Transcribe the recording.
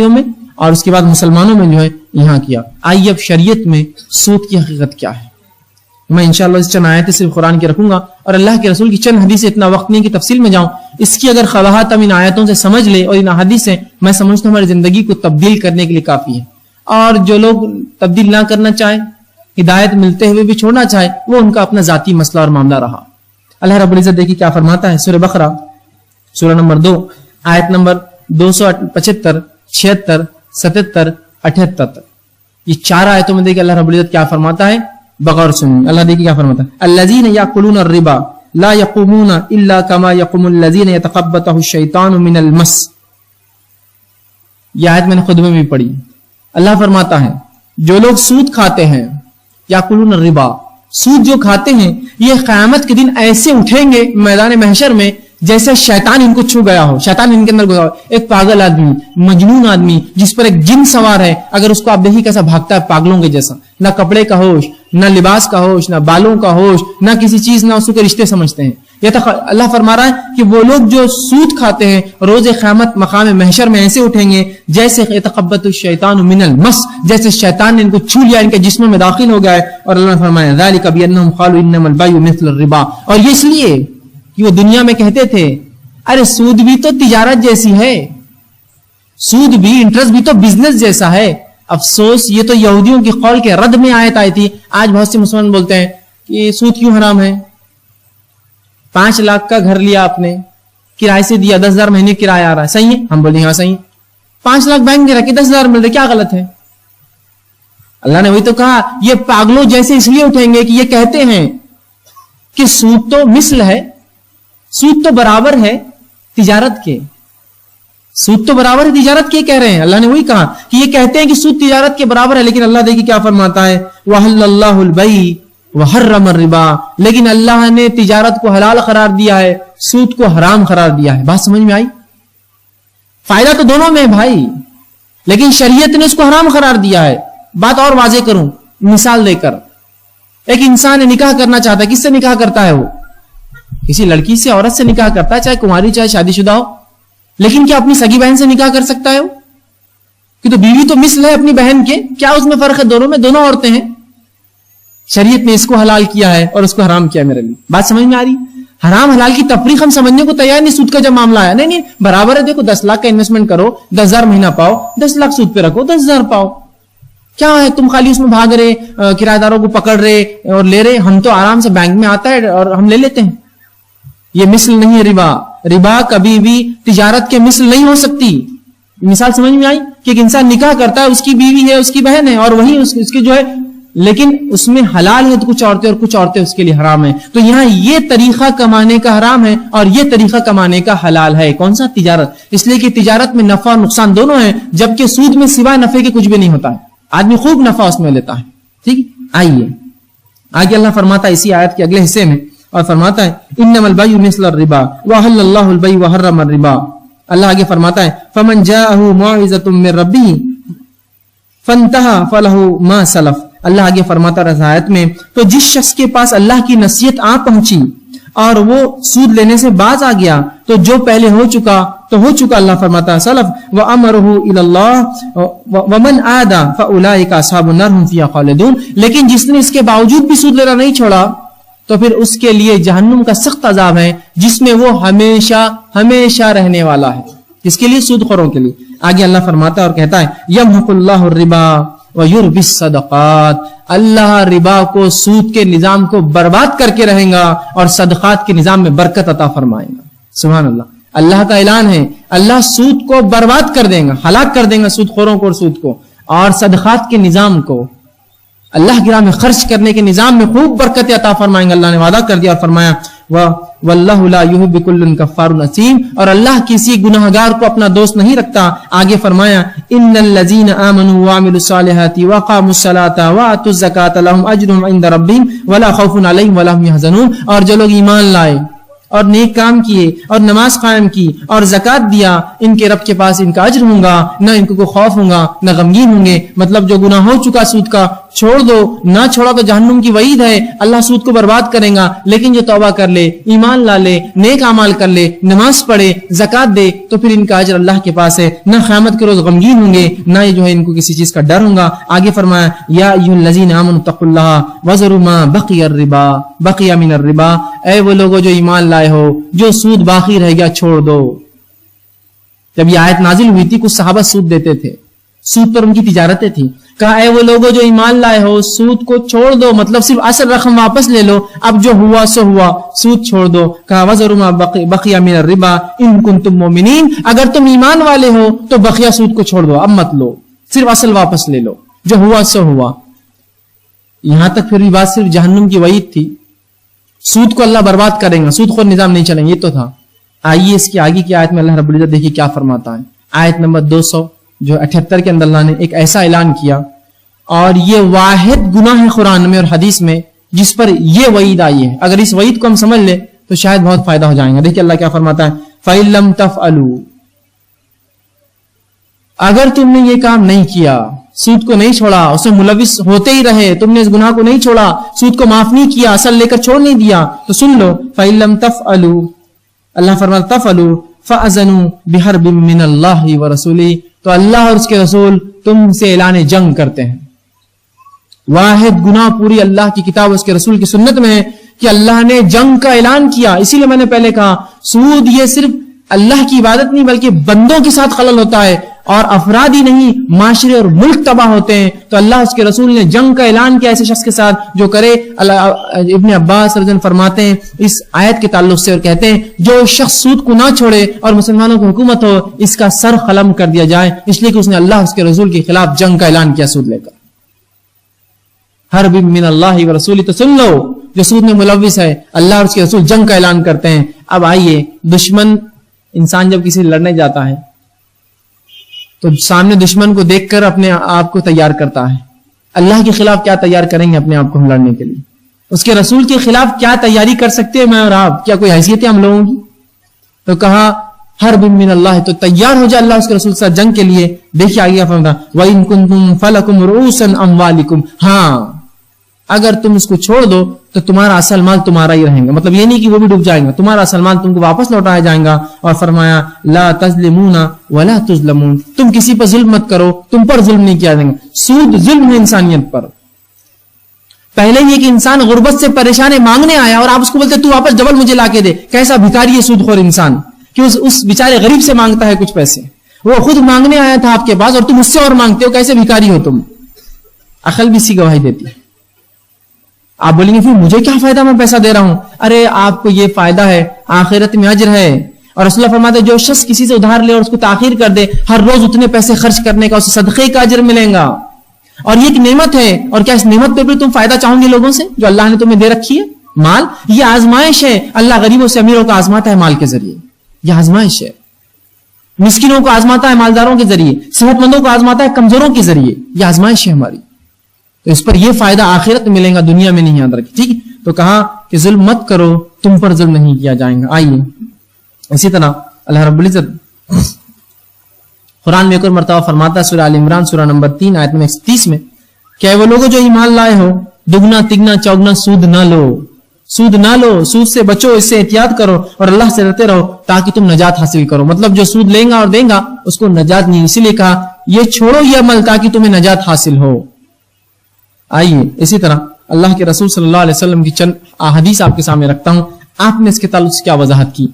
میں اور اس کے بعد مسلمانوں میں جو ہے یہاں کیا. آئیے اب شریعت میں سود کی حقیقت کیا ہے. میں انشاءاللہ اس چند آیتیں صرف قرآن کی رکھوں گا اور اللہ کے رسول کی چند حدیثیں. اتنا وقت نہیں کہ تفصیل میں جاؤں. اس کی اگر قباحت ہم ان آیتوں سے سمجھ لے اور ان حدیثیں میں سمجھتا ہوں ہماری زندگی کو تبدیل کرنے کے لیے کافی ہے. اور جو لوگ تبدیل نہ کرنا چاہیں, ہدایت ملتے ہوئے بھی چھوڑنا چاہے, وہ ان کا اپنا ذاتی مسئلہ اور معاملہ رہا. اللہ رب العزت دیکھیے کیا فرماتا ہے سورہ بقرہ سورہ نمبر 2 آیت نمبر 275 76 77 78 تک. یہ 4 آیتوں میں دیکھیے اللہ رب العزت کیا فرماتا ہے. بغور سنیں اللہ دیکھیے کیا فرماتا ہے. الذین یاکلون الربا لا یقومون الا کما یقوم الذین یتخبطہ الشیطان من المس. یہ آیت میں نے خطبے میں بھی پڑھی. اللہ فرماتا ہے جو لوگ سود کھاتے ہیں, یاکلون الربا, سود جو کھاتے ہیں, یہ قیامت کے دن ایسے اٹھیں گے میدان محشر میں جیسے شیطان ان کو چھو گیا ہو, شیطان ان کے اندر گزرا ہو. ایک پاگل آدمی, مجنون آدمی جس پر ایک جن سوار ہے, اگر اس کو آپ دیکھیے کیسا بھاگتا ہے پاگلوں کے جیسا, نہ کپڑے کا ہوش, نہ لباس کا ہوش, نہ بالوں کا ہوش, نہ کسی چیز, نہ اس کے رشتے سمجھتے ہیں. یہ تو اللہ فرما رہا ہے کہ وہ لوگ جو سود کھاتے ہیں روز قیامت مقام محشر میں ایسے اٹھیں گے جیسے یتخبط الشیطان من المس, جیسے شیطان نے ان کو چھو لیا, ان کے جسم میں داخل ہو گیا ہے. اور اللہ نے فرمایا ذالک بانہم قالوا انما البیع مثل الربا, اور یہ اس لیے کہ وہ دنیا میں کہتے تھے ارے سود بھی تو تجارت جیسی ہے, سود بھی, انٹرسٹ بھی تو بزنس جیسا ہے. افسوس یہ تو یہودیوں کی قول کے رد میں آیت آئی تھی. آج بہت سے مسلمان بولتے ہیں کہ سود کیوں حرام ہے. 5 لاکھ کا گھر لیا آپ نے, کرائے سے دیا, 10,000 مہینے کرایہ آ رہا ہے, صحیح ہے؟ ہم بولیں ہاں صحیح ہے. 5 لاکھ بینک میں رکھے 10,000 مل رہے, کیا غلط ہے؟ اللہ نے وہی تو کہا یہ پاگلوں جیسے اس لیے اٹھیں گے کہ یہ کہتے ہیں کہ سود تو مثل ہے, سود تو برابر ہے تجارت کے, سود تو برابر ہے تجارت کے کہہ رہے ہیں. اللہ نے وہی کہا کہ یہ کہتے ہیں کہ سود تجارت کے برابر ہے, لیکن اللہ دیکھیے کیا فرماتا ہے وَأَحَلَّ اللَّهُ الْبَيْعَ وَحَرَّمَ الرِّبَا, لیکن اللہ نے تجارت کو حلال قرار دیا ہے, سود کو حرام قرار دیا ہے. بات سمجھ میں آئی؟ فائدہ تو دونوں میں ہے بھائی, لیکن شریعت نے اس کو حرام قرار دیا ہے. بات اور واضح کروں مثال دے کر. ایک انسان نکاح کرنا چاہتا ہے, کس سے نکاح کرتا ہے؟ وہ کسی لڑکی سے, عورت سے نکاح کرتا ہے, چاہے کماری چاہے شادی شدہ ہو. لیکن کیا اپنی سگی بہن سے نکاح کر سکتا ہے وہ؟ کہ تو بیوی تو مثل ہے اپنی بہن کے, کیا اس میں فرق ہے؟ دونوں میں دونوں عورتیں ہیں. شریعت نے اس کو حلال کیا ہے اور اس کو حرام کیا میرے لیے. بات سمجھ میں آ رہی؟ حرام حلال کی تفریق ہم سمجھنے کو تیار نہیں. سود کا جب معاملہ آیا, نہیں برابر ہے. دیکھو 10 لاکھ کا انویسٹمنٹ کرو, 10,000 مہینہ پاؤ, 10 لاکھ سود پہ رکھو, 10,000 پاؤ. کیا ہے تم خالی اس میں بھاگ رہے, کرایہ داروں کو پکڑ رہے اور لے رہے. ہم تو آرام سے بینک میں آتا ہے اور ہم لے لیتے ہیں. یہ مثل نہیں ہے ربا. ربا کبھی بھی تجارت کے مثل نہیں ہو سکتی. مثال سمجھ میں آئی کہ ایک انسان نکاح کرتا ہے, اس کی بیوی ہے, اس کی بہن ہے, اور وہی اس کی جو ہے, لیکن اس میں حلال ہے تو کچھ عورتیں اور کچھ عورتیں اس کے لیے حرام ہیں. تو یہاں یہ طریقہ کمانے کا حرام ہے اور یہ طریقہ کمانے کا حلال ہے. کون سا؟ تجارت. اس لیے کہ تجارت میں نفع اور نقصان دونوں ہیں, جبکہ سود میں سوائے نفع کے کچھ بھی نہیں ہوتا ہے. آدمی خوب نفع اس میں لیتا ہے. ٹھیک ہے, آئیے آگے اللہ فرماتا ہے اسی آیت کے اگلے حصے میں, اور فرماتا ہے انما البیع مثل الربا واحل اللہ البیع وحرم الربا. اللہ آگے فرماتا ہے فمن جاءه موعظة من ربه فانتهى فله ما سلف. اللہ آگے فرماتا ہے آیت میں تو جس شخص کے پاس اللہ کی نصیحت آ پہنچی اور وہ سود لینے سے باز آ گیا تو جو پہلے ہو چکا تو ہو چکا. اللہ فرماتا ہے سلف وامره الى الله ومن عاد فاولئك اصحاب النار هم فيها خالدون. لیکن جس نے اس کے باوجود بھی سود لینا نہیں چھوڑا تو پھر اس کے لیے جہنم کا سخت عذاب ہے, جس میں وہ ہمیشہ ہمیشہ رہنے والا ہے. اس کے لیے سود خوروں کے لیے. آگے اللہ فرماتا ہے اور کہتا ہے یمحق اللہ الربا ویربی الصدقات. اللہ ربا کو, سود کے نظام کو برباد کر کے رہیں گا اور صدقات کے نظام میں برکت عطا فرمائے گا. سبحان اللہ. اللہ کا اعلان ہے اللہ سود کو برباد کر دیں گا, ہلاک کر دیں گا سود خوروں کو اور سود کو, اور صدقات کے نظام کو, اللہ کی راہ میں خرچ کرنے کے نظام میں خوب برکت عطا فرمائیں گے. اللہ نے وعدہ کر دیا اور فرمایا واللہ لا يحب كل كفار اثیم, اور اللہ کسی گناہگار کو اپنا دوست نہیں رکھتا. آگے فرمایا ان الذين امنوا وعملوا الصالحات وقاموا الصلاة واتوا الزكاة لهم اجر عند ربهم ولا خوف عليهم ولا هم يحزنون. اور جو لوگ ایمان لائے اور نیک کام کیے اور نماز قائم کی اور زکات دیا, ان کے رب کے پاس ان کا اجر ہوگا, نہ ان کو کوئی خوف ہوگا نہ غمگین ہوں گے. مطلب جو گناہ ہو چکا سود کا چھوڑ دو, نہ چھوڑا تو جہنم کی وعید ہے, اللہ سود کو برباد کرے گا. لیکن جو توبہ کر لے, ایمان لا لے, نیک اعمال کر لے, نماز پڑھے, زکات دے, تو پھر ان کا اجر اللہ کے پاس ہے. نہ قیامت کے روز غمگین ہوں گے, نہ یہ جو ہے ان کو کسی چیز کا ڈر ہوگا. آگے فرمایا یا ایھا الذین آمنوا اتقوا اللہ وذروا ما بقی من الربا, اے وہ لوگوں جو ایمان لائے ہو, جو سود باقی رہ گیا چھوڑ دو. جب یہ آیت نازل ہوئی تھی کچھ صحابہ سود دیتے تھے, سود پر ان کی تجارتیں تھیں. کہا اے وہ لوگوں جو ایمان لائے ہو, سود کو چھوڑ دو, مطلب صرف اصل رقم واپس لے لو, اب جو ہوا سو ہوا, سود چھوڑ دو. کہا وذروا ما بقی من الربا ان کنتم مؤمنین, اگر تم ایمان والے ہو تو بقیہ سود کو چھوڑ دو, اب مت لو, صرف اصل واپس لے لو, جو ہوا سو ہوا. یہاں تک پھر بھی بات صرف جہنم کی وعید تھی. سود کو اللہ برباد کرے گا, سود خور نظام نہیں چلیں گے, یہ تو تھا. آئیے اس کی آگے کی آیت میں اللہ رب العزت دیکھیے کیا فرماتا ہے. آیت نمبر 278 کے اندر اللہ نے ایک ایسا اعلان کیا, اور یہ واحد گناہ ہے قرآن میں اور حدیث میں جس پر یہ وعید آئی ہے. اگر اس وعید کو ہم سمجھ لیں تو شاید بہت فائدہ ہو جائے گا. دیکھیے اللہ کیا فرماتا ہے, فَإِن لَمْ تَفْعَلُوا, اگر تم نے یہ کام نہیں کیا, سود کو نہیں چھوڑا, اس میں ملوث ہوتے ہی رہے, تم نے اس گناہ کو نہیں چھوڑا, سود کو معاف نہیں کیا, اصل لے کر چھوڑ نہیں دیا, تو سن لو فَإِن لَمْ تَفْعَلُوا, اللہ فرماتا تفعلوا فَأَذَنُوا بِحَرْبٍ مِّنَ اللَّهِ وَرَسُولِهِ, تو اللہ اور اس کے رسول تم سے اعلان جنگ کرتے ہیں. واحد گناہ پوری اللہ کی کتاب اس کے رسول کی سنت میں ہے کہ اللہ نے جنگ کا اعلان کیا. اسی لیے میں نے پہلے کہا سود یہ صرف اللہ کی عبادت نہیں بلکہ بندوں کے ساتھ خلل ہوتا ہے, اور افراد ہی نہیں معاشرے اور ملک تباہ ہوتے ہیں. تو اللہ اس کے رسول نے جنگ کا اعلان کیا ایسے شخص کے ساتھ جو کرے. ابن عباس رضی اللہ عنہ فرماتے ہیں اس آیت کے تعلق سے, اور کہتے ہیں جو شخص سود کو نہ چھوڑے اور مسلمانوں کی حکومت ہو, اس کا سر قلم کر دیا جائے, اس لیے کہ اس نے اللہ اس کے رسول کے خلاف جنگ کا اعلان کیا سود لے کر. حرب من اللہ ورسولہ, تو سن لو جو سود میں ملوث ہے, اللہ اور اس کے رسول جنگ کا اعلان کرتے ہیں. اب آئیے, دشمن انسان جب کسی لڑنے جاتا ہے تو سامنے دشمن کو دیکھ کر اپنے آپ کو تیار کرتا ہے. اللہ کے خلاف کیا تیار کریں گے اپنے آپ کو ہم لڑنے کے لیے؟ اس کے رسول کے خلاف کیا تیاری کر سکتے ہیں میں اور آپ؟ کیا کوئی حیثیت ہے ہم لوگوں کی؟ تو کہا حرب من اللہ, تو تیار ہو جائے اللہ اس کے رسول کے ساتھ جنگ کے لیے. دیکھیے آگے فرماتا وَإِن كُنتُمْ فَلَكُمْ رُؤُوسًا أَمْوَالِكُمْ, ہاں اگر تم اس کو چھوڑ دو تو تمہارا اصل مال تمہارا ہی رہے گا. مطلب یہ نہیں کہ وہ بھی ڈوب جائے گا, تمہارا اصل مال تم کو واپس لوٹایا جائے گا. اور فرمایا لا تظلمون ولا تظلمون, تم کسی پر ظلم مت کرو, تم پر ظلم نہیں کیا جائے گا. سود ظلم ہے انسانیت پر. پہلے یہ کہ انسان غربت سے پریشان ہے, مانگنے آیا اور آپ اس کو بولتے تو واپس ڈبل مجھے لا کے دے. کیسا بھکاری ہے سود خور انسان کہ اس بیچارے غریب سے مانگتا ہے کچھ پیسے. وہ خود مانگنے آیا تھا آپ کے پاس اور تم اس سے اور مانگتے ہو, کیسے بھکاری ہو تم؟ عقل بھی اسی گواہی دیتی ہے. آپ بولیں گے پھر مجھے کیا فائدہ, میں پیسہ دے رہا ہوں. ارے آپ کو یہ فائدہ ہے, آخرت میں اجر ہے. اور رسول اللہ فرماتے ہیں جو شخص کسی سے ادھار لے اور اس کو تاخیر کر دے, ہر روز اتنے پیسے خرچ کرنے کا اسے صدقے کا اجر ملے گا. اور یہ ایک نعمت ہے, اور کیا اس نعمت پہ بھی تم فائدہ چاہو گے لوگوں سے جو اللہ نے تمہیں دے رکھی ہے؟ مال یہ آزمائش ہے, اللہ غریبوں سے امیروں کو آزماتا ہے مال کے ذریعے. یہ آزمائش ہے, مسکینوں کو آزماتا ہے مالداروں کے ذریعے, صحت مندوں کو آزماتا ہے کمزوروں کے ذریعے. یہ آزمائش ہے ہماری, تو اس پر یہ فائدہ آخرت میں ملے گا, دنیا میں نہیں. یاد رکھیں ٹھیک. تو کہا کہ ظلم مت کرو, تم پر ظلم نہیں کیا جائے گا. آئیے اسی طرح اللہ رب العزت قرآن میں ایک اور مرتبہ فرماتا ہے سورہ آل عمران سورہ نمبر 3 آیت نمبر 31 میں کہ وہ لوگوں جو ایمان لائے ہو دگنا تگنا چوگنا سود نہ لو, سود نہ لو, سود سے بچو, اس سے احتیاط کرو اور اللہ سے ڈرتے رہو تاکہ تم نجات حاصل کرو. مطلب جو سود لیں گا اور دیں گا اس کو نجات نہیں, اسی لیے کہا یہ چھوڑو یہ عمل تاکہ تمہیں نجات حاصل ہو. آئیے اسی طرح اللہ کے رسول صلی اللہ علیہ وسلم کی چند احادیث آپ کے سامنے رکھتا ہوں, آپ نے اس کے تعلق سے کیا وضاحت کی.